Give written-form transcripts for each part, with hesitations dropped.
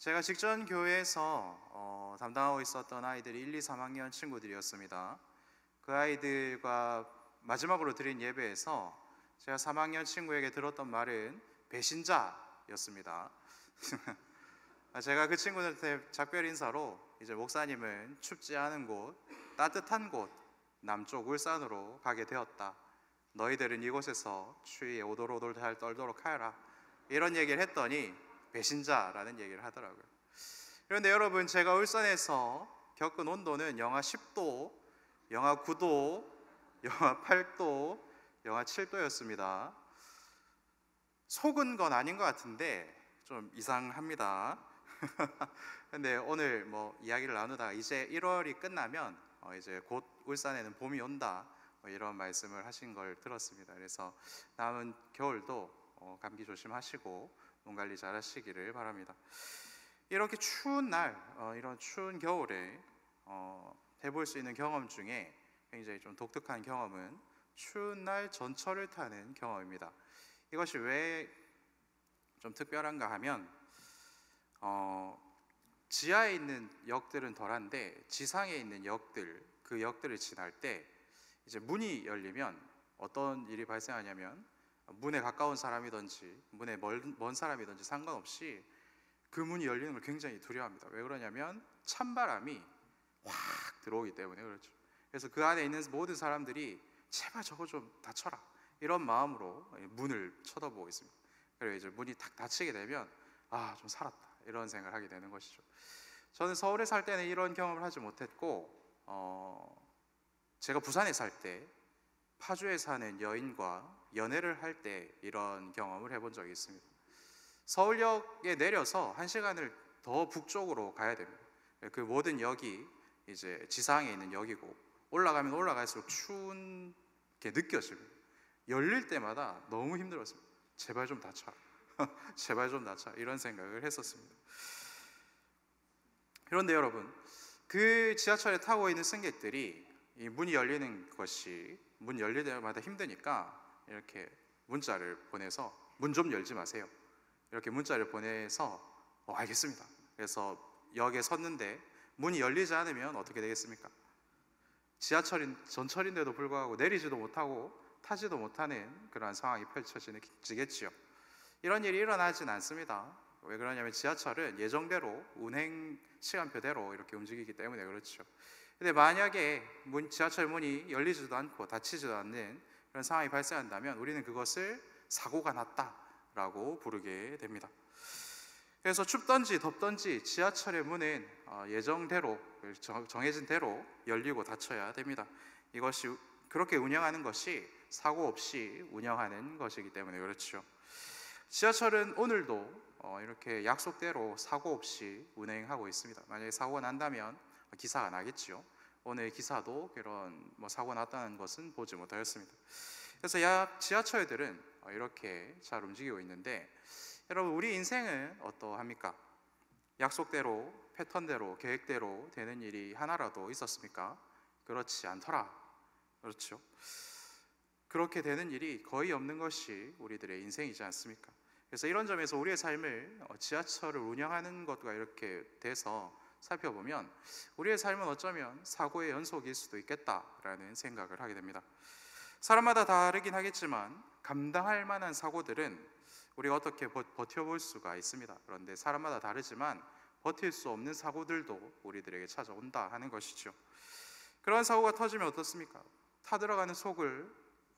제가 직전 교회에서 담당하고 있었던 아이들이 1, 2, 3학년 친구들이었습니다. 그 아이들과 마지막으로 드린 예배에서 제가 3학년 친구에게 들었던 말은 배신자였습니다. 제가 그 친구들한테 작별 인사로 이제 목사님은 춥지 않은 곳, 따뜻한 곳, 남쪽 울산으로 가게 되었다. 너희들은 이곳에서 추위에 오돌오돌 잘 떨도록 하여라. 이런 얘기를 했더니 배신자라는 얘기를 하더라고요. 그런데 여러분, 제가 울산에서 겪은 온도는 영하 10도, 영하 9도, 영하 8도, 영하 7도였습니다. 속은 건 아닌 것 같은데 좀 이상합니다. 근데 오늘 이야기를 나누다가 이제 1월이 끝나면 이제 곧 울산에는 봄이 온다, 이런 말씀을 하신 걸 들었습니다. 그래서 남은 겨울도 감기 조심하시고 몸 관리 잘 하시기를 바랍니다. 이렇게 추운 날, 이런 추운 겨울에 해볼 수 있는 경험 중에 굉장히 좀 독특한 경험은 추운 날 전철을 타는 경험입니다. 이것이 왜 좀 특별한가 하면 지하에 있는 역들은 덜한데 지상에 있는 역들, 그 역들을 지날 때 이제 문이 열리면 어떤 일이 발생하냐면, 문에 가까운 사람이든지 문에 먼 사람이든지 상관없이 그 문이 열리는 걸 굉장히 두려워합니다. 왜 그러냐면 찬바람이 확 들어오기 때문에 그렇죠. 그래서 그 안에 있는 모든 사람들이 제발 저거 좀 닫혀라, 이런 마음으로 문을 쳐다보고 있습니다. 그리고 이제 문이 탁 닫히게 되면 좀 살았다, 이런 생각을 하게 되는 것이죠. 저는 서울에 살 때는 이런 경험을 하지 못했고, 제가 부산에 살 때 파주에 사는 여인과 연애를 할 때 이런 경험을 해본 적이 있습니다. 서울역에 내려서 1시간을 더 북쪽으로 가야 됩니다. 그 모든 역이 이제 지상에 있는 역이고, 올라가면 올라갈수록 추운 게 느껴집니다. 열릴 때마다 너무 힘들었습니다. 제발 좀 닫혀라. 제발 좀 닫혀, 이런 생각을 했었습니다. 그런데 여러분, 그 지하철에 타고 있는 승객들이 이 문이 열리는 것이, 문 열릴 때마다 힘드니까 이렇게 문자를 보내서 문 좀 열지 마세요, 이렇게 문자를 보내서 알겠습니다. 그래서 역에 섰는데 문이 열리지 않으면 어떻게 되겠습니까? 전철인데도 불구하고 내리지도 못하고 타지도 못하는 그러한 상황이 펼쳐지겠지요. 이런 일이 일어나진 않습니다. 왜 그러냐면 지하철은 예정대로 운행 시간표대로 이렇게 움직이기 때문에 그렇죠. 근데 만약에 지하철 문이 열리지도 않고 닫히지도 않는 그런 상황이 발생한다면 우리는 그것을 사고가 났다라고 부르게 됩니다. 그래서 춥던지 덥던지 지하철의 문은 예정대로, 정해진 대로 열리고 닫혀야 됩니다. 이것이 그렇게 운영하는 것이 사고 없이 운영하는 것이기 때문에 그렇죠. 지하철은 오늘도 이렇게 약속대로 사고 없이 운행하고 있습니다. 만약에 사고가 난다면 기사가 나겠죠. 오늘 기사도 그런 사고 났다는 것은 보지 못하였습니다. 그래서 지하철들은 이렇게 잘 움직이고 있는데, 여러분, 우리 인생은 어떠합니까? 약속대로, 패턴대로, 계획대로 되는 일이 하나라도 있었습니까? 그렇지 않더라. 그렇죠. 그렇게 되는 일이 거의 없는 것이 우리들의 인생이지 않습니까? 그래서 이런 점에서 우리의 삶을 지하철을 운영하는 것과 이렇게 돼서 살펴보면 우리의 삶은 어쩌면 사고의 연속일 수도 있겠다라는 생각을 하게 됩니다. 사람마다 다르긴 하겠지만 감당할 만한 사고들은 우리가 어떻게 버텨볼 수가 있습니다. 그런데 사람마다 다르지만 버틸 수 없는 사고들도 우리들에게 찾아온다 하는 것이죠. 그런 사고가 터지면 어떻습니까? 타들어가는 속을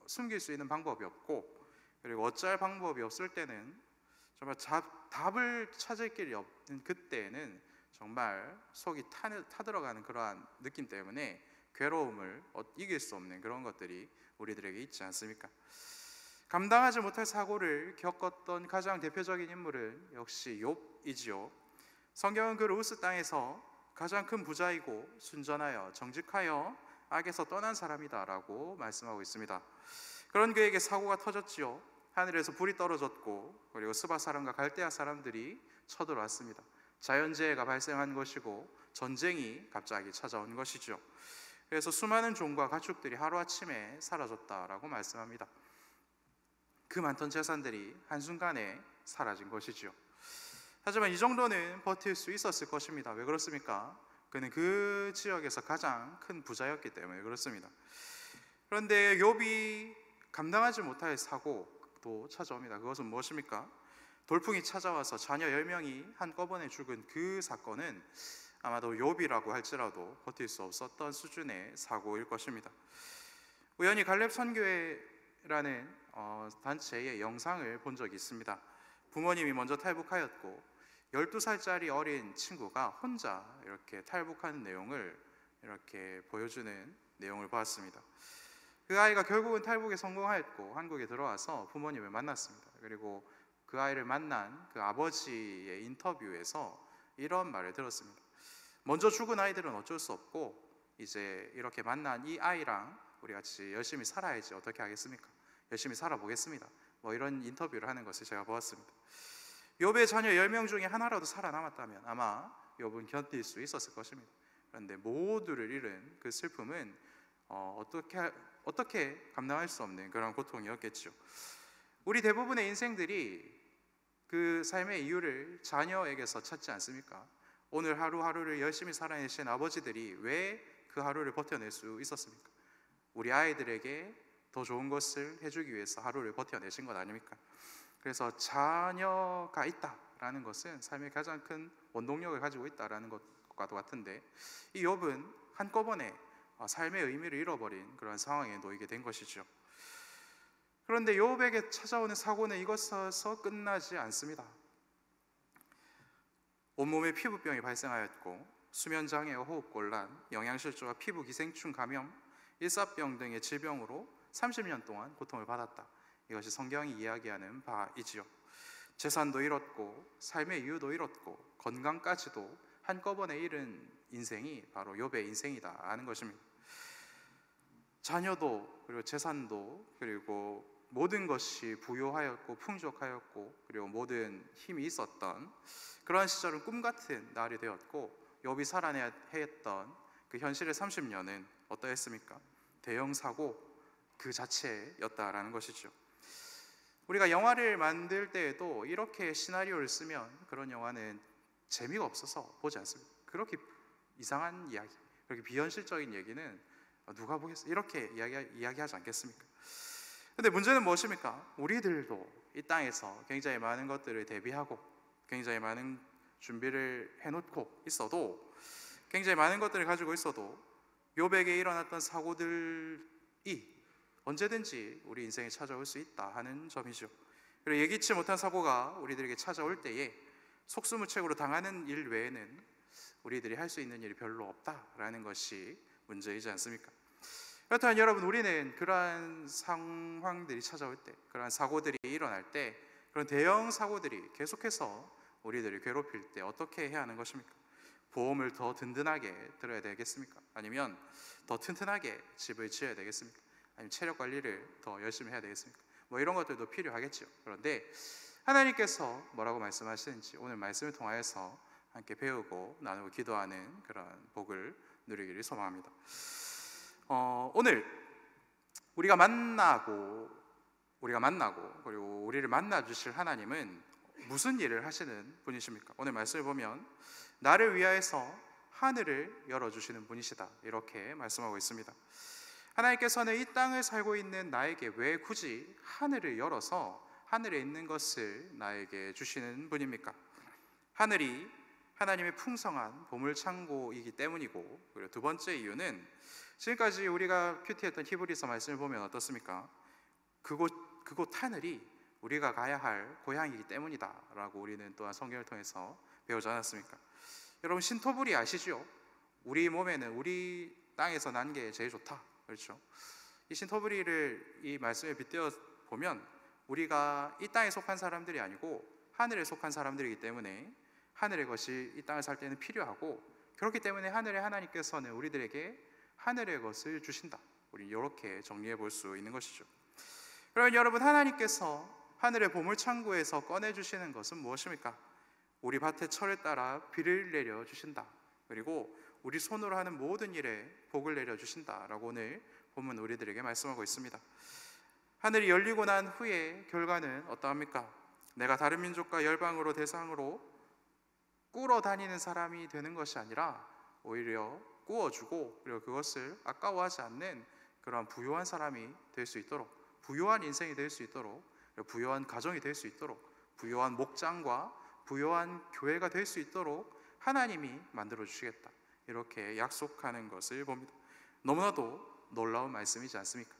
숨길 수 있는 방법이 없고, 그리고 어찌할 방법이 없을 때는 정말 답을 찾을 길이 없는 그때에는 정말 속이 타들어가는 그러한 느낌 때문에 괴로움을 이길 수 없는 그런 것들이 우리들에게 있지 않습니까? 감당하지 못할 사고를 겪었던 가장 대표적인 인물은 역시 욥이지요. 성경은 그를 우스 땅에서 가장 큰 부자이고 순전하여 정직하여 악에서 떠난 사람이다 라고 말씀하고 있습니다. 그런 그에게 사고가 터졌지요. 하늘에서 불이 떨어졌고, 그리고 스바 사람과 갈대아 사람들이 쳐들어왔습니다. 자연재해가 발생한 것이고 전쟁이 갑자기 찾아온 것이죠. 그래서 수많은 종과 가축들이 하루아침에 사라졌다라고 말씀합니다. 그 많던 재산들이 한순간에 사라진 것이죠. 하지만 이 정도는 버틸 수 있었을 것입니다. 왜 그렇습니까? 그는 그 지역에서 가장 큰 부자였기 때문에 그렇습니다. 그런데 욥이 감당하지 못할 사고도 찾아옵니다. 그것은 무엇입니까? 돌풍이 찾아와서 자녀 10명이 한꺼번에 죽은 그 사건은 아마도 욥이라고 할지라도 버틸 수 없었던 수준의 사고일 것입니다. 우연히 갈렙 선교회라는 단체의 영상을 본 적이 있습니다. 부모님이 먼저 탈북하였고 12살짜리 어린 친구가 혼자 이렇게 탈북하는 내용을 이렇게 보여주는 내용을 보았습니다. 그 아이가 결국은 탈북에 성공하였고 한국에 들어와서 부모님을 만났습니다. 그리고 그 아이를 만난 그 아버지의 인터뷰에서 이런 말을 들었습니다. 먼저 죽은 아이들은 어쩔 수 없고 이제 이렇게 만난 이 아이랑 우리 같이 열심히 살아야지 어떻게 하겠습니까? 열심히 살아보겠습니다. 뭐 이런 인터뷰를 하는 것을 제가 보았습니다. 욥의 자녀 10명 중에 하나라도 살아남았다면 아마 욥은 견딜 수 있었을 것입니다. 그런데 모두를 잃은 그 슬픔은 어떻게 감당할 수 없는 그런 고통이었겠죠. 우리 대부분의 인생들이 그 삶의 이유를 자녀에게서 찾지 않습니까? 오늘 하루하루를 열심히 살아내신 아버지들이 왜 그 하루를 버텨낼 수 있었습니까? 우리 아이들에게 더 좋은 것을 해주기 위해서 하루를 버텨내신 것 아닙니까? 그래서 자녀가 있다라는 것은 삶의 가장 큰 원동력을 가지고 있다라는 것과도 같은데 이 욥은 한꺼번에 삶의 의미를 잃어버린 그런 상황에 놓이게 된 것이죠. 그런데 욥에게 찾아오는 사고는 이것에서 끝나지 않습니다. 온몸에 피부병이 발생하였고 수면장애와 호흡곤란, 영양실조와 피부기생충 감염, 일사병 등의 질병으로 30년 동안 고통을 받았다. 이것이 성경이 이야기하는 바이지요. 재산도 잃었고 삶의 이유도 잃었고 건강까지도 한꺼번에 잃은 인생이 바로 욥의 인생이다 하는 것입니다. 자녀도 그리고 재산도 그리고 모든 것이 부요하였고 풍족하였고 그리고 모든 힘이 있었던 그러한 시절은 꿈같은 날이 되었고 욥이 살아내야 했던 그 현실의 30년은 어떠했습니까? 대형 사고 그 자체였다라는 것이죠. 우리가 영화를 만들 때에도 이렇게 시나리오를 쓰면 그런 영화는 재미가 없어서 보지 않습니다. 그렇게 이상한 이야기, 그렇게 비현실적인 얘기는 누가 보겠어요? 이렇게 이야기하지 않겠습니까? 근데 문제는 무엇입니까? 우리들도 이 땅에서 굉장히 많은 것들을 대비하고 굉장히 많은 준비를 해놓고 있어도 굉장히 많은 것들을 가지고 있어도 욥에게 일어났던 사고들이 언제든지 우리 인생에 찾아올 수 있다 하는 점이죠. 그리고 예기치 못한 사고가 우리들에게 찾아올 때에 속수무책으로 당하는 일 외에는 우리들이 할 수 있는 일이 별로 없다라는 것이 문제이지 않습니까? 그렇다면 여러분, 우리는 그러한 상황들이 찾아올 때, 그러한 사고들이 일어날 때, 그런 대형 사고들이 계속해서 우리들을 괴롭힐 때 어떻게 해야 하는 것입니까? 보험을 더 든든하게 들어야 되겠습니까? 아니면 더 튼튼하게 집을 지어야 되겠습니까? 아니면 체력 관리를 더 열심히 해야 되겠습니까? 뭐 이런 것들도 필요하겠죠. 그런데 하나님께서 뭐라고 말씀하시는지 오늘 말씀을 통하여서 함께 배우고 나누고 기도하는 그런 복을 누리기를 소망합니다. 오늘 우리가 만나고 그리고 우리를 만나 주실 하나님은 무슨 일을 하시는 분이십니까? 오늘 말씀을 보면 나를 위하여서 하늘을 열어주시는 분이시다, 이렇게 말씀하고 있습니다. 하나님께서는 이 땅을 살고 있는 나에게 왜 굳이 하늘을 열어서 하늘에 있는 것을 나에게 주시는 분입니까? 하늘이 하나님의 풍성한 보물창고이기 때문이고, 그리고 두 번째 이유는 지금까지 우리가 큐티했던 히브리서 말씀을 보면 어떻습니까? 그곳 하늘이 우리가 가야 할 고향이기 때문이다 라고 우리는 또한 성경을 통해서 배우지 않았습니까? 여러분, 신토부리 아시죠? 우리 몸에는 우리 땅에서 난 게 제일 좋다, 그렇죠? 이 신토부리를 이 말씀에 빗대어 보면 우리가 이 땅에 속한 사람들이 아니고 하늘에 속한 사람들이기 때문에 하늘의 것이 이 땅을 살 때는 필요하고, 그렇기 때문에 하늘의 하나님께서는 우리들에게 하늘의 것을 주신다, 우리 이렇게 정리해 볼 수 있는 것이죠. 그러면 여러분, 하나님께서 하늘의 보물창고에서 꺼내주시는 것은 무엇입니까? 우리 밭에 철을 따라 비를 내려주신다, 그리고 우리 손으로 하는 모든 일에 복을 내려주신다라고 오늘 본문 우리들에게 말씀하고 있습니다. 하늘이 열리고 난 후에 결과는 어떠합니까? 내가 다른 민족과 열방으로 대상으로 꾸러 다니는 사람이 되는 것이 아니라 오히려 꾸어주고, 그리고 그것을 아까워하지 않는 그런 부요한 사람이 될 수 있도록, 부요한 인생이 될 수 있도록, 부요한 가정이 될 수 있도록, 부요한 목장과 부요한 교회가 될 수 있도록 하나님이 만들어 주시겠다, 이렇게 약속하는 것을 봅니다. 너무나도 놀라운 말씀이지 않습니까?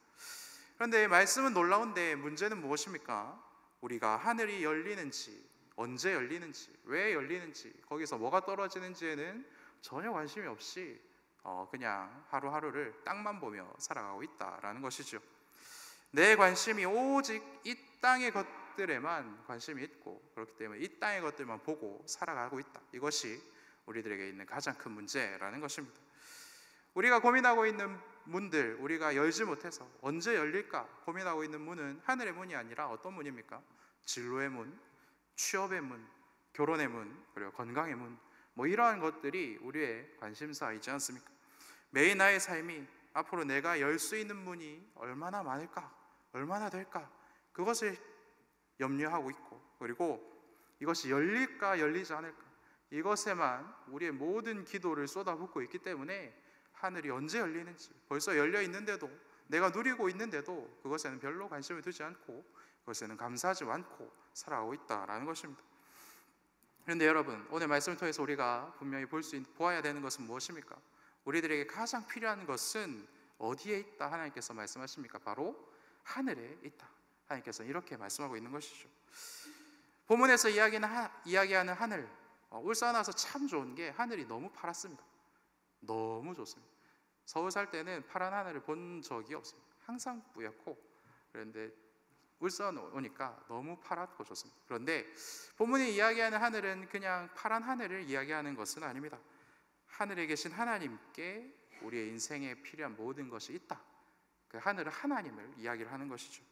그런데 말씀은 놀라운데 문제는 무엇입니까? 우리가 하늘이 열리는지, 언제 열리는지, 왜 열리는지, 거기서 뭐가 떨어지는지에는 전혀 관심이 없이 그냥 하루하루를 땅만 보며 살아가고 있다라는 것이죠. 내 관심이 오직 이 땅의 것들에만 관심이 있고, 그렇기 때문에 이 땅의 것들만 보고 살아가고 있다. 이것이 우리들에게 있는 가장 큰 문제라는 것입니다. 우리가 고민하고 있는 문들, 우리가 열지 못해서 언제 열릴까 고민하고 있는 문은 하늘의 문이 아니라 어떤 문입니까? 진로의 문, 취업의 문, 결혼의 문, 그리고 건강의 문, 이러한 것들이 우리의 관심사이지 않습니까? 매일 나의 삶이 앞으로 내가 열 수 있는 문이 얼마나 많을까, 얼마나 될까, 그것을 염려하고 있고, 그리고 이것이 열릴까 열리지 않을까, 이것에만 우리의 모든 기도를 쏟아붓고 있기 때문에 하늘이 언제 열리는지, 벌써 열려 있는데도, 내가 누리고 있는데도 그것에는 별로 관심을 두지 않고, 그것에는 감사하지 않고 살아가고 있다라는 것입니다. 그런데 여러분, 오늘 말씀을 통해서 우리가 분명히 보아야 되는 것은 무엇입니까? 우리들에게 가장 필요한 것은 어디에 있다 하나님께서 말씀하십니까? 바로 하늘에 있다. 하나님께서 이렇게 말씀하고 있는 것이죠. 본문에서 이야기하는 하늘, 울산 와서 참 좋은 게 하늘이 너무 파랗습니다. 너무 좋습니다. 서울 살 때는 파란 하늘을 본 적이 없습니다. 항상 뿌옇고, 그런데 울산 오니까 너무 파랗고 좋습니다. 그런데 본문이 이야기하는 하늘은 그냥 파란 하늘을 이야기하는 것은 아닙니다. 하늘에 계신 하나님께 우리의 인생에 필요한 모든 것이 있다. 그 하늘은 하나님을 이야기를 하는 것이죠.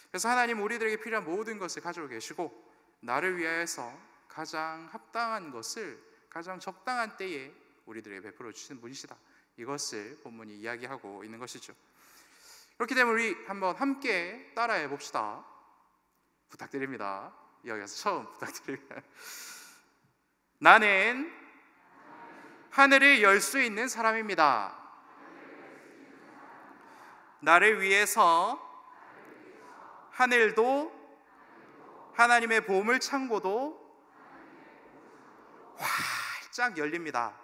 그래서 하나님 우리들에게 필요한 모든 것을 가지고 계시고, 나를 위하여서 가장 합당한 것을 가장 적당한 때에 우리들에게 베풀어 주시는 분이시다. 이것을 본문이 이야기하고 있는 것이죠. 그렇기 때문에 우리 한번 함께 따라해 봅시다. 부탁드립니다. 여기서 처음 부탁드립니다. 나는 하늘을 열 수 있는 사람입니다. 나를 위해서 하늘도 하나님의 보물 창고도 활짝 열립니다.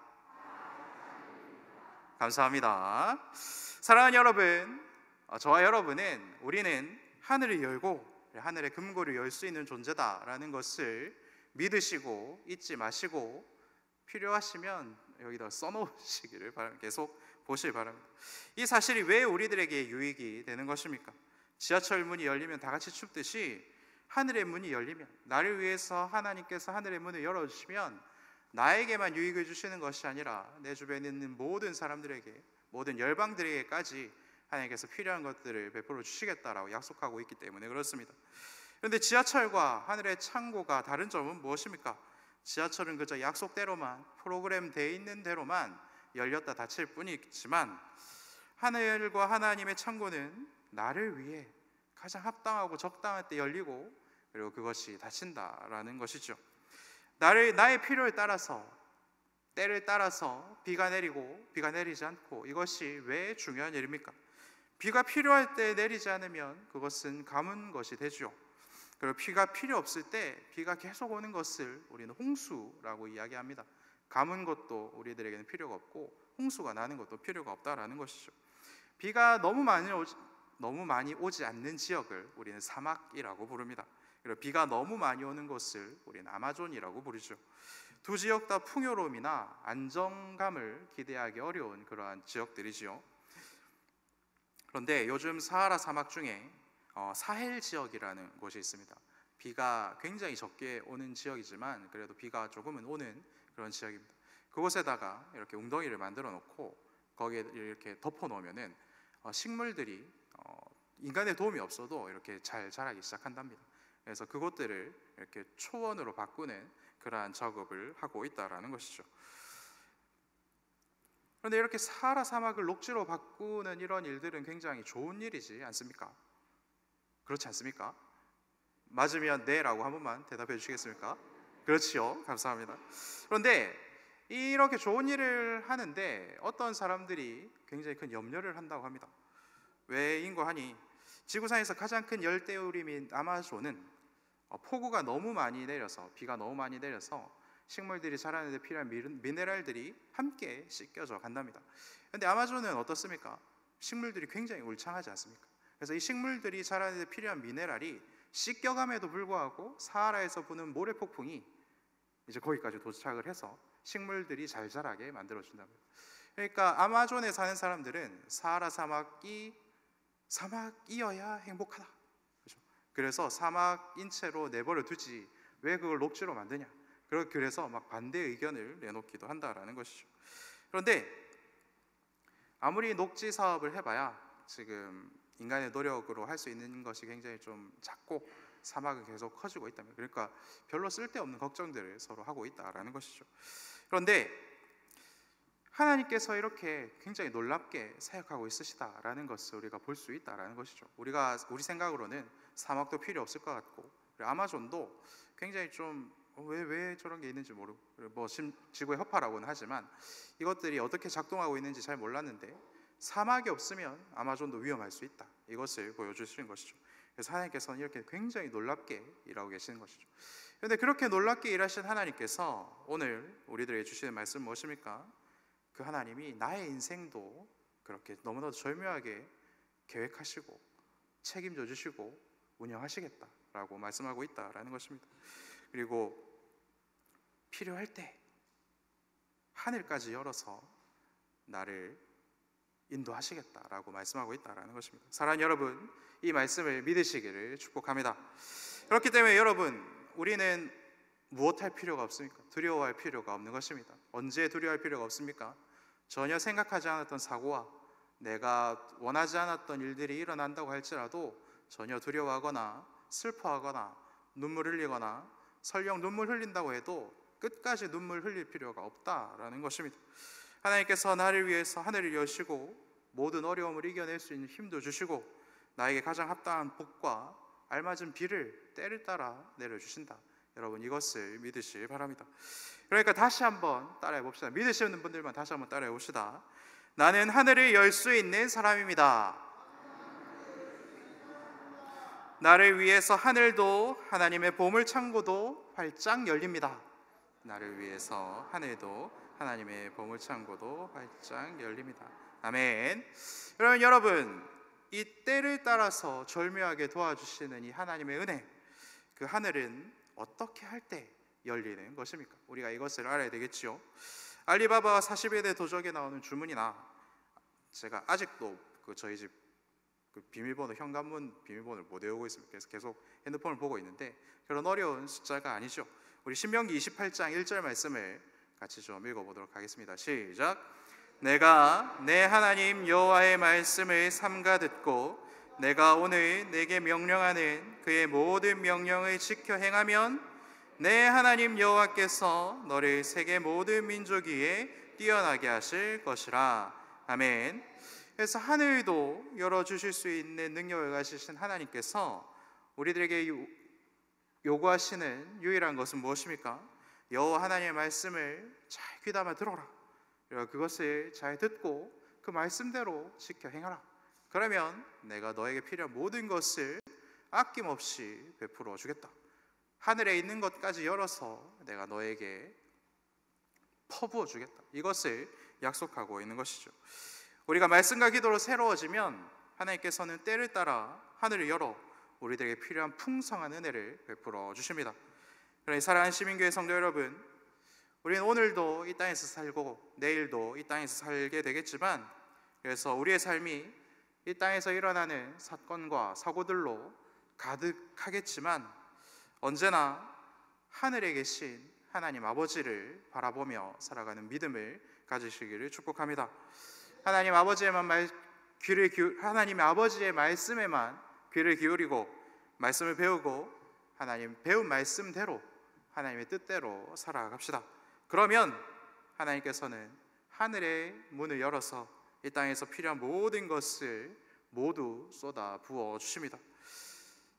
감사합니다. 사랑하는 여러분, 저와 여러분은 우리는 하늘을 열고 하늘의 금고를 열 수 있는 존재다라는 것을 믿으시고 잊지 마시고, 필요하시면 여기다 써놓으시기를 바랍니다. 계속 보시기 바랍니다. 이 사실이 왜 우리들에게 유익이 되는 것입니까? 지하철 문이 열리면 다 같이 춥듯이 하늘의 문이 열리면, 나를 위해서 하나님께서 하늘의 문을 열어주시면 나에게만 유익을 주시는 것이 아니라 내 주변에 있는 모든 사람들에게, 모든 열방들에게까지 하나님께서 필요한 것들을 베풀어 주시겠다라고 약속하고 있기 때문에 그렇습니다. 그런데 지하철과 하늘의 창고가 다른 점은 무엇입니까? 지하철은 그저 약속대로만, 프로그램 되어 있는 대로만 열렸다 닫힐 뿐이지만, 하늘과 하나님의 창고는 나를 위해 가장 합당하고 적당할 때 열리고, 그리고 그것이 닫힌다라는 것이죠. 나의 필요에 따라서, 때를 따라서 비가 내리고 비가 내리지 않고, 이것이 왜 중요한 일입니까? 비가 필요할 때 내리지 않으면 그것은 가문 것이 되죠. 그리고 비가 필요 없을 때 비가 계속 오는 것을 우리는 홍수라고 이야기합니다. 가문 것도 우리들에게는 필요가 없고, 홍수가 나는 것도 필요가 없다라는 것이죠. 비가 너무 많이 오지 않는 지역을 우리는 사막이라고 부릅니다. 그리고 비가 너무 많이 오는 곳을 우리는 아마존이라고 부르죠. 두 지역 다 풍요로움이나 안정감을 기대하기 어려운 그러한 지역들이지요. 그런데 요즘 사하라 사막 중에 사헬 지역이라는 곳이 있습니다. 비가 굉장히 적게 오는 지역이지만 그래도 비가 조금은 오는 그런 지역입니다. 그곳에다가 이렇게 웅덩이를 만들어 놓고 거기에 이렇게 덮어 놓으면은 식물들이 인간의 도움이 없어도 이렇게 잘 자라기 시작한답니다. 그래서 그것들을 이렇게 초원으로 바꾸는 그러한 작업을 하고 있다라는 것이죠. 그런데 이렇게 사하라 사막을 녹지로 바꾸는 이런 일들은 굉장히 좋은 일이지 않습니까? 그렇지 않습니까? 맞으면 네라고 한 번만 대답해 주시겠습니까? 그렇지요. 감사합니다. 그런데 이렇게 좋은 일을 하는데 어떤 사람들이 굉장히 큰 염려를 한다고 합니다. 왜인고 하니 지구상에서 가장 큰 열대우림인 아마존은 폭우가 너무 많이 내려서, 비가 너무 많이 내려서 식물들이 자라는 데 필요한 미네랄들이 함께 씻겨져 간답니다. 그런데 아마존은 어떻습니까? 식물들이 굉장히 울창하지 않습니까? 그래서 이 식물들이 자라는 데 필요한 미네랄이 씻겨감에도 불구하고 사하라에서 부는 모래폭풍이 이제 거기까지 도착을 해서 식물들이 잘 자라게 만들어준답니다. 그러니까 아마존에 사는 사람들은 사하라 사막이어야 행복하다. 그렇죠? 그래서 사막인 채로 내버려 두지 왜 그걸 녹지로 만드냐. 그래서 막 반대 의견을 내놓기도 한다라는 것이죠. 그런데 아무리 녹지 사업을 해봐야 지금 인간의 노력으로 할 수 있는 것이 굉장히 좀 작고 사막은 계속 커지고 있다면, 그러니까 별로 쓸데없는 걱정들을 서로 하고 있다라는 것이죠. 그런데 하나님께서 이렇게 굉장히 놀랍게 사역하고 있으시다라는 것을 우리가 볼 수 있다라는 것이죠. 우리 생각으로는 사막도 필요 없을 것 같고, 아마존도 굉장히 좀 왜 저런 게 있는지 모르고, 뭐 지구의 허파라고는 하지만 이것들이 어떻게 작동하고 있는지 잘 몰랐는데 사막이 없으면 아마존도 위험할 수 있다, 이것을 보여주시는 것이죠. 그래서 하나님께서는 이렇게 굉장히 놀랍게 일하고 계시는 것이죠. 그런데 그렇게 놀랍게 일하신 하나님께서 오늘 우리들에게 주시는 말씀은 무엇입니까? 그 하나님이 나의 인생도 그렇게 너무나도 절묘하게 계획하시고 책임져 주시고 운영하시겠다라고 말씀하고 있다라는 것입니다. 그리고 필요할 때 하늘까지 열어서 나를 인도하시겠다라고 말씀하고 있다라는 것입니다. 사랑하는 여러분, 이 말씀을 믿으시기를 축복합니다. 그렇기 때문에 여러분, 우리는 무엇할 필요가 없습니까? 두려워할 필요가 없는 것입니다. 언제 두려워할 필요가 없습니까? 전혀 생각하지 않았던 사고와 내가 원하지 않았던 일들이 일어난다고 할지라도 전혀 두려워하거나 슬퍼하거나 눈물 흘리거나, 설령 눈물 흘린다고 해도 끝까지 눈물 흘릴 필요가 없다라는 것입니다. 하나님께서 나를 위해서 하늘을 여시고 모든 어려움을 이겨낼 수 있는 힘도 주시고 나에게 가장 합당한 복과 알맞은 비를 때를 따라 내려주신다. 여러분, 이것을 믿으시기 바랍니다. 그러니까 다시 한번 따라해 봅시다. 믿으시는 분들만 다시 한번 따라해 봅시다. 나는 하늘을 열 수 있는 사람입니다. 나를 위해서 하늘도 하나님의 보물 창고도 활짝 열립니다. 나를 위해서 하늘도 하나님의 보물 창고도 활짝 열립니다. 아멘. 그러면 여러분, 이 때를 따라서 절묘하게 도와주시는 이 하나님의 은혜, 그 하늘은 어떻게 할 때 열리는 것입니까? 우리가 이것을 알아야 되겠지요. 알리바바 40여 도적에 나오는 주문이나, 제가 아직도 저희 집 비밀번호, 현관문 비밀번호를 못 외우고 있습니다. 그래서 계속 핸드폰을 보고 있는데 그런 어려운 숫자가 아니죠. 우리 신명기 28장 1절 말씀을 같이 좀 읽어보도록 하겠습니다. 시작. 내가 내 하나님 여호와의 말씀을 삼가 듣고 내가 오늘 내게 명령하는 그의 모든 명령을 지켜 행하면 내 하나님 여호와께서 너를 세계 모든 민족 위에 뛰어나게 하실 것이라. 아멘. 그래서 하늘도 열어주실 수 있는 능력을 가지신 하나님께서 우리들에게 요구하시는 유일한 것은 무엇입니까? 여호와 하나님의 말씀을 잘 귀담아 들어라. 그것을 잘 듣고 그 말씀대로 지켜 행하라. 그러면 내가 너에게 필요한 모든 것을 아낌없이 베풀어 주겠다. 하늘에 있는 것까지 열어서 내가 너에게 퍼부어 주겠다. 이것을 약속하고 있는 것이죠. 우리가 말씀과 기도로 새로워지면 하나님께서는 때를 따라 하늘을 열어 우리들에게 필요한 풍성한 은혜를 베풀어 주십니다. 그러니 사랑하는 시민교회 성도 여러분, 우리는 오늘도 이 땅에서 살고 내일도 이 땅에서 살게 되겠지만, 그래서 우리의 삶이 이 땅에서 일어나는 사건과 사고들로 가득하겠지만 언제나 하늘에 계신 하나님 아버지를 바라보며 살아가는 믿음을 가지시기를 축복합니다. 하나님 아버지의 말씀에만 귀를 기울이고 말씀을 배우고 하나님 배운 말씀대로 하나님의 뜻대로 살아갑시다. 그러면 하나님께서는 하늘의 문을 열어서 이 땅에서 필요한 모든 것을 모두 쏟아 부어 주십니다.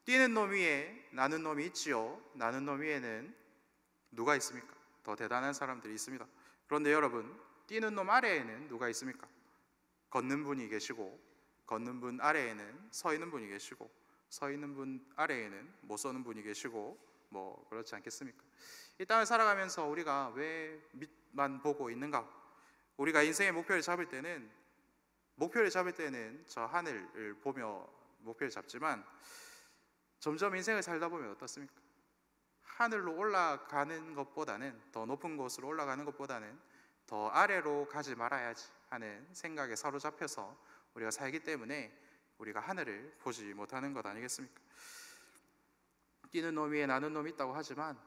뛰는 놈 위에 나는 놈이 있지요. 나는 놈 위에는 누가 있습니까? 더 대단한 사람들이 있습니다. 그런데 여러분, 뛰는 놈 아래에는 누가 있습니까? 걷는 분이 계시고, 걷는 분 아래에는 서 있는 분이 계시고, 서 있는 분 아래에는 못 서는 분이 계시고, 뭐 그렇지 않겠습니까? 이 땅을 살아가면서 우리가 왜 밑만 보고 있는가? 우리가 인생의 목표를 잡을 때는 저 하늘을 보며 목표를 잡지만, 점점 인생을 살다 보면 어떻습니까? 하늘로 올라가는 것보다는, 더 높은 곳으로 올라가는 것보다는 더 아래로 가지 말아야지 하는 생각에 사로잡혀서 우리가 살기 때문에 우리가 하늘을 보지 못하는 것 아니겠습니까? 뛰는 놈 위에 나는 놈이 있다고 하지만,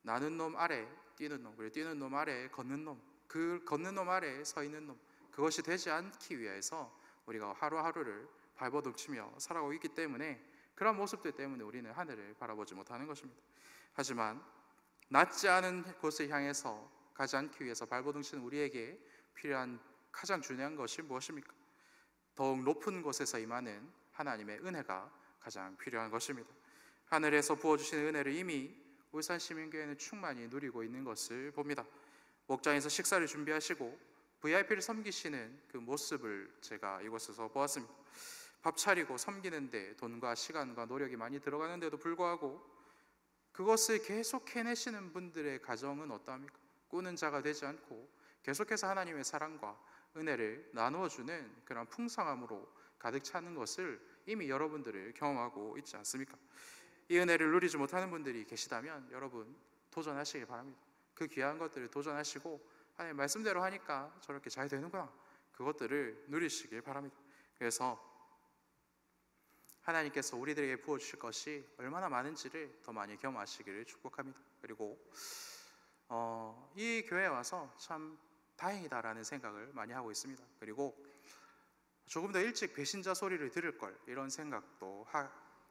나는 놈 아래 뛰는 놈, 그리고 뛰는 놈 아래 걷는 놈, 그 걷는 놈 아래 서 있는 놈, 그것이 되지 않기 위해서 우리가 하루하루를 발버둥치며 살아가고 있기 때문에, 그런 모습들 때문에 우리는 하늘을 바라보지 못하는 것입니다. 하지만 낮지 않은 곳을 향해서 가지 않기 위해서 발버둥치는 우리에게 필요한 가장 중요한 것이 무엇입니까? 더욱 높은 곳에서 임하는 하나님의 은혜가 가장 필요한 것입니다. 하늘에서 부어주시는 은혜를 이미 울산시민교회는 충만히 누리고 있는 것을 봅니다. 목장에서 식사를 준비하시고 VIP를 섬기시는 그 모습을 제가 이곳에서 보았습니다. 밥 차리고 섬기는데 돈과 시간과 노력이 많이 들어가는데도 불구하고 그것을 계속 해내시는 분들의 가정은 어떠합니까? 꾸는 자가 되지 않고 계속해서 하나님의 사랑과 은혜를 나누어주는 그런 풍성함으로 가득 차는 것을 이미 여러분들을 경험하고 있지 않습니까? 이 은혜를 누리지 못하는 분들이 계시다면 여러분 도전하시기 바랍니다. 그 귀한 것들을 도전하시고, 하나님 말씀대로 하니까 저렇게 잘 되는구나, 그것들을 누리시길 바랍니다. 그래서 하나님께서 우리들에게 부어주실 것이 얼마나 많은지를 더 많이 경험하시기를 축복합니다. 그리고 이 교회에 와서 참 다행이다라는 생각을 많이 하고 있습니다. 그리고 조금 더 일찍 배신자 소리를 들을 걸, 이런 생각도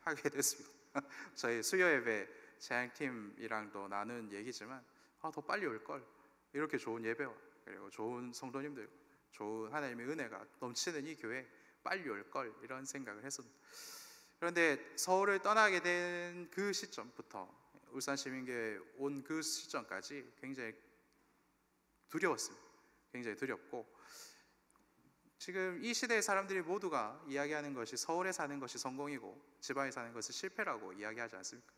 하게 됐습니다. 저희 수요 예배 재향팀이랑도 나눈 얘기지만, 더 빨리 올 걸, 이렇게 좋은 예배와 그리고 좋은 성도님들, 좋은 하나님의 은혜가 넘치는 이 교회 빨리 올 걸, 이런 생각을 했습니다. 그런데 서울을 떠나게 된 그 시점부터 울산시민교회에 온 그 시점까지 굉장히 두려웠습니다. 굉장히 두렵고, 지금 이 시대의 사람들이 모두가 이야기하는 것이 서울에 사는 것이 성공이고 지방에 사는 것이 실패라고 이야기하지 않습니까?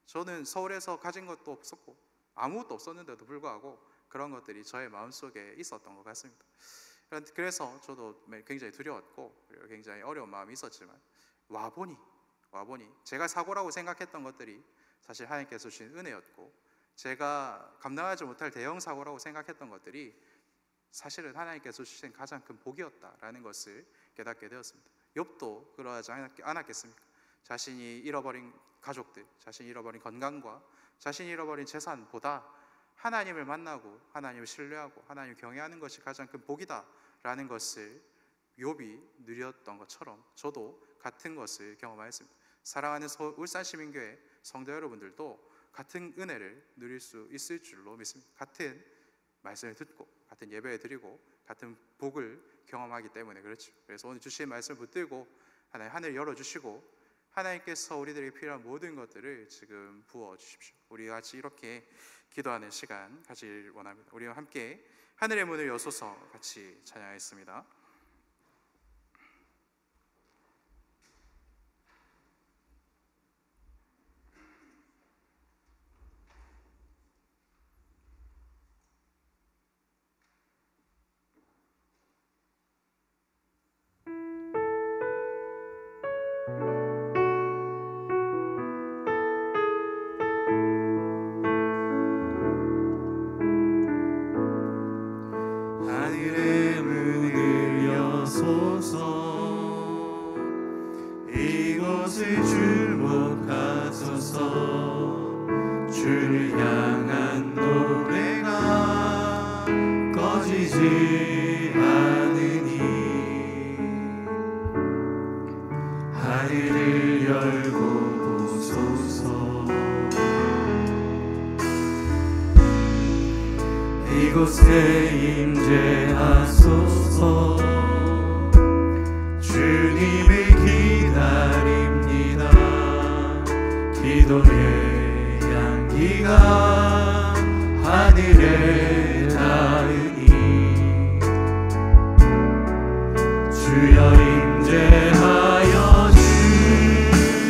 저는 서울에서 가진 것도 없었고 아무것도 없었는데도 불구하고 그런 것들이 저의 마음속에 있었던 것 같습니다. 그래서 저도 굉장히 두려웠고, 그리고 굉장히 어려운 마음이 있었지만 와보니 제가 사고라고 생각했던 것들이 사실 하나님께서 주신 은혜였고, 제가 감당하지 못할 대형 사고라고 생각했던 것들이 사실은 하나님께서 주신 가장 큰 복이었다라는 것을 깨닫게 되었습니다. 욥도 그러하지 않았겠습니까? 자신이 잃어버린 가족들, 자신이 잃어버린 건강과 자신이 잃어버린 재산보다 하나님을 만나고 하나님을 신뢰하고 하나님을 경외하는 것이 가장 큰 복이다라는 것을 욥이 누렸던 것처럼 저도 같은 것을 경험하였습니다. 사랑하는 울산시민교회 성도 여러분들도 같은 은혜를 누릴 수 있을 줄로 믿습니다. 같은 말씀을 듣고 같은 예배를 드리고 같은 복을 경험하기 때문에 그렇죠. 그래서 오늘 주신 말씀을 붙들고 하나님 열어주시고 하나님께서 우리들에게 필요한 모든 것들을 지금 부어주십시오. 우리 같이 이렇게 기도하는 시간 가질 원합니다. 우리와 함께 하늘의 문을 여소서 같이 찬양하겠습니다. 이곳을 주목하소서. 주를 향한 노래가 꺼지지 않으니 하늘을 열고 보소서. 이곳에 임재하소서. 주님을 기다립니다. 기도의 향기가 하늘에 닿으니 주여 임재하여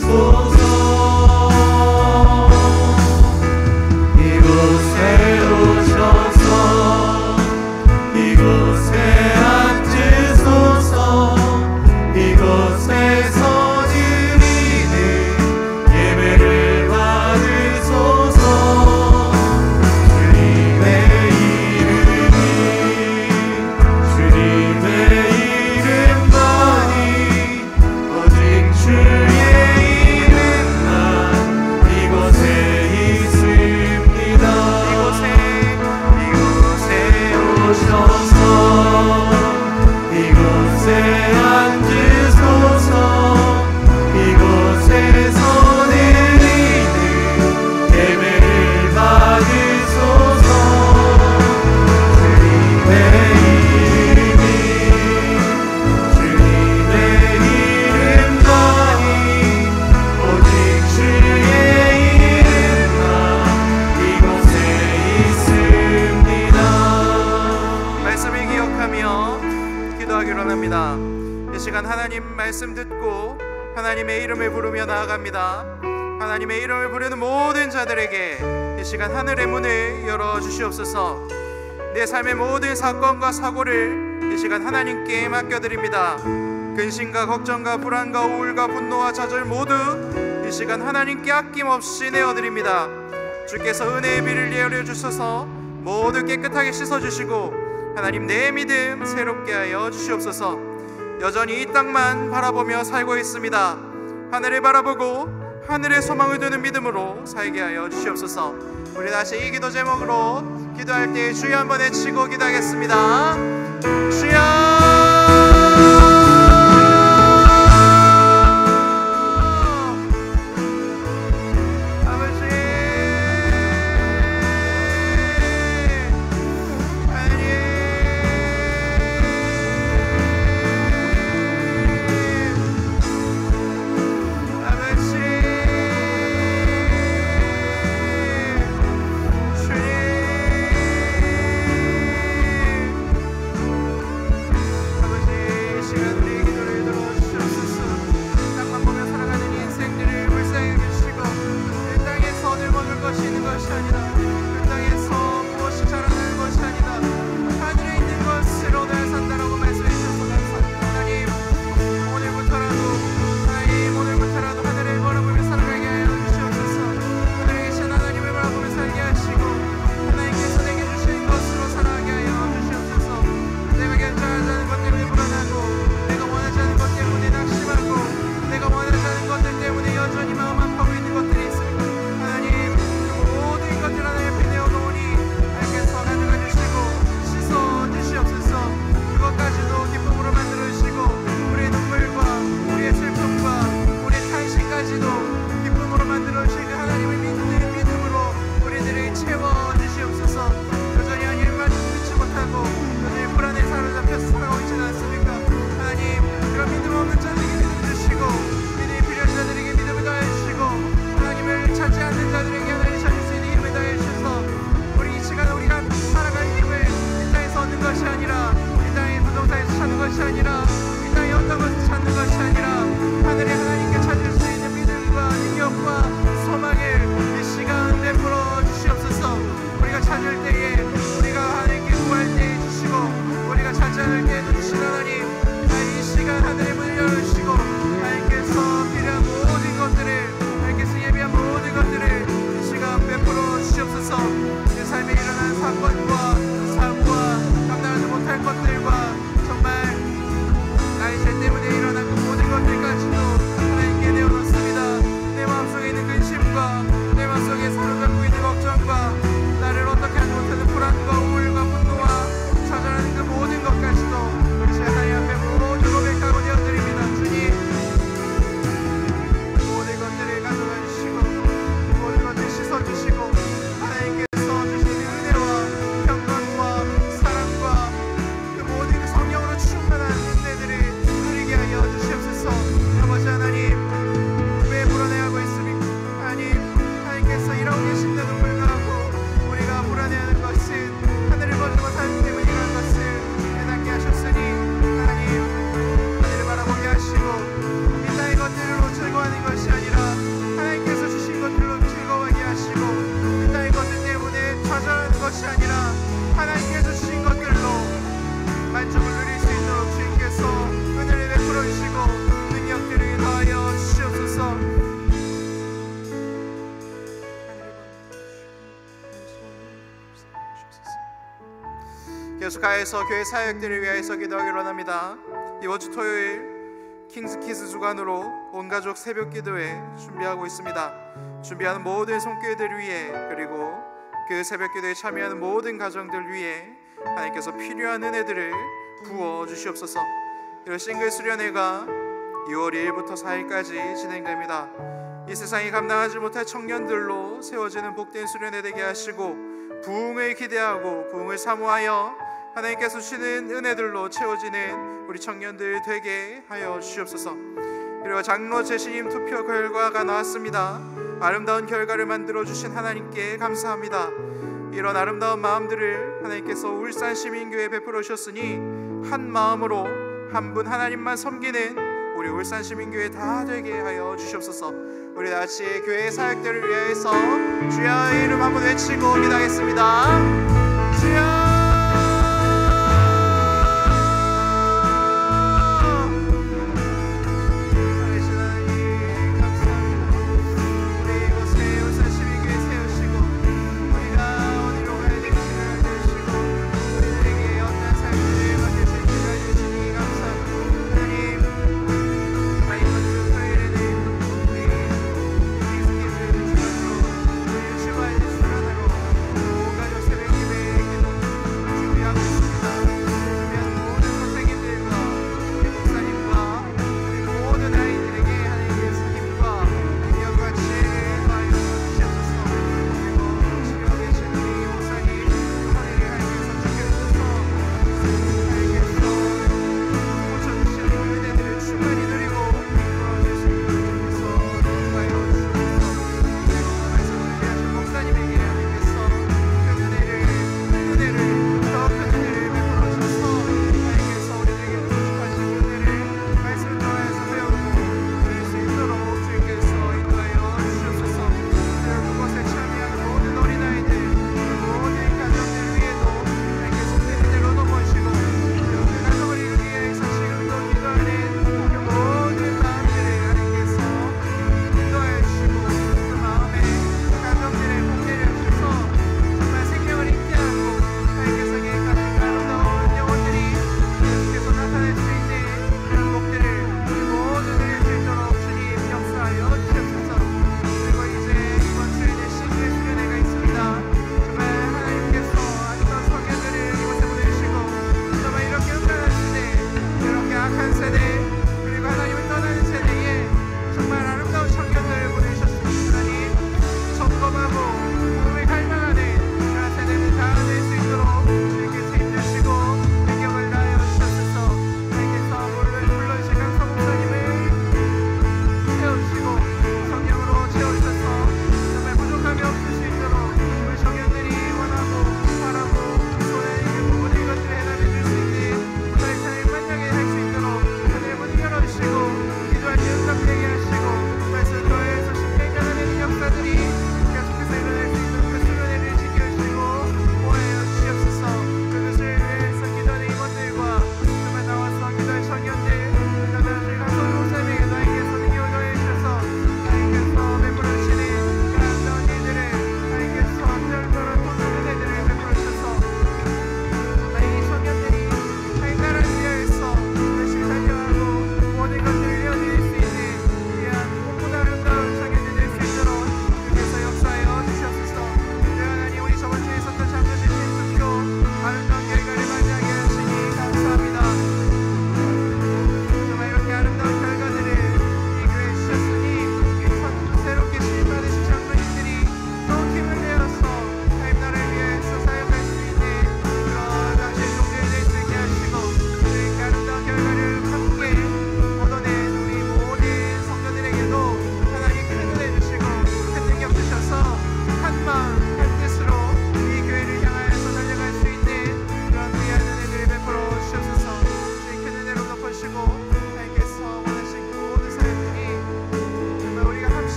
주소서. 이곳에 오셔서 이곳에 앉으소서. 이곳에서 드리는 예배를 받으소서. 주님의 이름만이 오직 주의 이름만 이곳에 있습니다. 이곳에 오셔서 이곳에 앉으소서. 이곳에서 드리는 예배를 받으소서. 주님의 이름만이 오직 주의 이름만 이곳에 있습니다. 말씀을 기억하며 기도하기로 합니다. 이 시간 하나님 말씀 듣고 하나님의 이름을 부르며 나아갑니다. 하나님의 이름을 부르는 모든 자들에게 이 시간 하늘의 문을 열어주시옵소서. 내 삶의 모든 사건과 사고를 이 시간 하나님께 맡겨드립니다. 근심과 걱정과 불안과 우울과 분노와 좌절 모두 이 시간 하나님께 아낌없이 내어드립니다. 주께서 은혜의 비를 내려주셔서 모두 깨끗하게 씻어주시고 하나님 내 믿음 새롭게 하여 주시옵소서. 여전히 이 땅만 바라보며 살고 있습니다. 하늘을 바라보고 하늘의 소망을 두는 믿음으로 살게 하여 주시옵소서. 우리 다시 이 기도 제목으로 기도할 때 주여 한번 외치고 기도하겠습니다. 주여 계속하여서 교회 사역들을 위하여서 기도하기로 합니다. 이번 주 토요일 킹스키스 주간으로 온가족 새벽 기도회 준비하고 있습니다. 준비하는 모든 손길들을 위해, 그리고 그 새벽 기도에 참여하는 모든 가정들 위해 하나님께서 필요한 은혜들을 부어 주시옵소서. 이런 싱글 수련회가 6월 2일부터 4일까지 진행됩니다. 이 세상이 감당하지 못할 청년들로 세워지는 복된 수련회 되게 하시고, 부흥을 기대하고 부흥을 사모하여 하나님께서 주시는 은혜들로 채워지는 우리 청년들 되게 하여 주시옵소서. 그리고 장로 재신임 투표 결과가 나왔습니다. 아름다운 결과를 만들어 주신 하나님께 감사합니다. 이런 아름다운 마음들을 하나님께서 울산 시민교회에 베풀어 주셨으니 한 마음으로 한 분 하나님만 섬기는 우리 울산 시민교회 다 되게 하여 주시옵소서. 우리 다같이 교회 사역들을 위해서 주의 이름 한번 외치고 기도하겠습니다. 주여,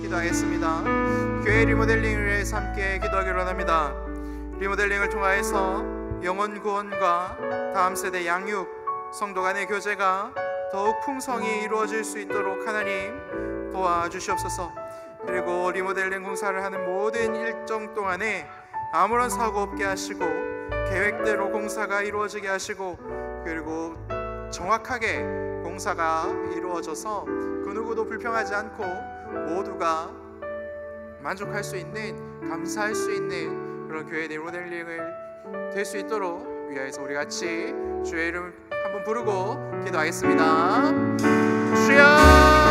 기도하겠습니다. 교회 리모델링을 위해서 함께 기도하기로 합니다. 리모델링을 통하여서 영혼 구원과 다음 세대 양육, 성도 간의 교제가 더욱 풍성히 이루어질 수 있도록 하나님 도와주시옵소서. 그리고 리모델링 공사를 하는 모든 일정 동안에 아무런 사고 없게 하시고 계획대로 공사가 이루어지게 하시고, 그리고 정확하게 공사가 이루어져서 그 누구도 불평하지 않고 모두가 만족할 수 있는, 감사할 수 있는 그런 교회 리모델링을 될 수 있도록 위하여서 우리 같이 주의 이름 한번 부르고 기도하겠습니다. 주여!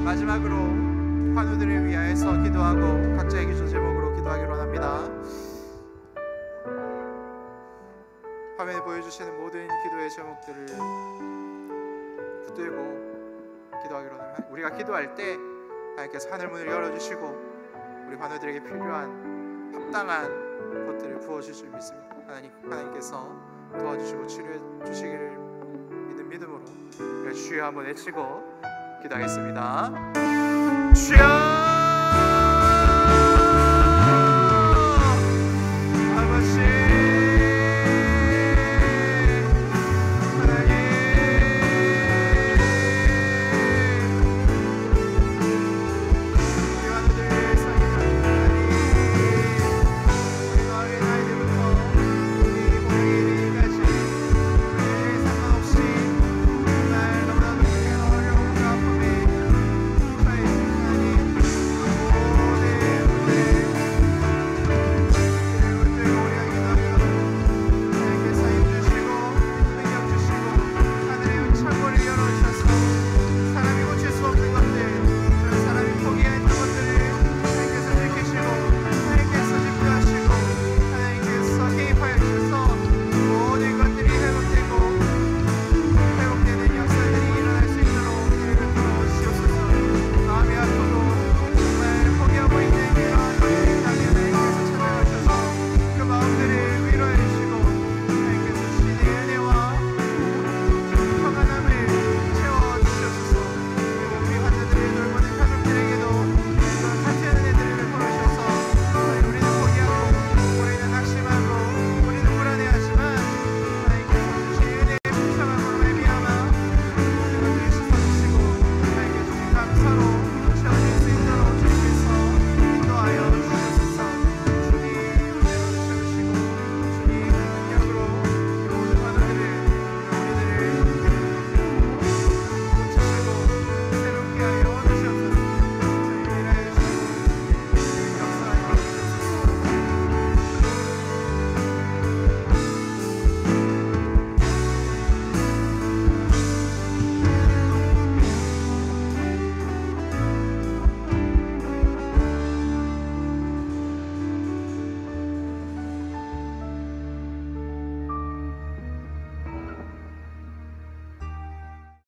마지막으로 환우들을 위하여서 기도하고 각자의 기도 제목으로 기도하기로 합니다. 화면에 보여주시는 모든 기도의 제목들을 붙들고 기도하기로 합니다. 우리가 기도할 때 하나님께서 하늘 문을 열어주시고 우리 환우들에게 필요한 합당한 것들을 부어주실 줄 믿습니다. 하나님께서 도와주시고 치료해 주시기를 믿는 믿음으로 주여 한번 외치고 기도하겠습니다. 주여!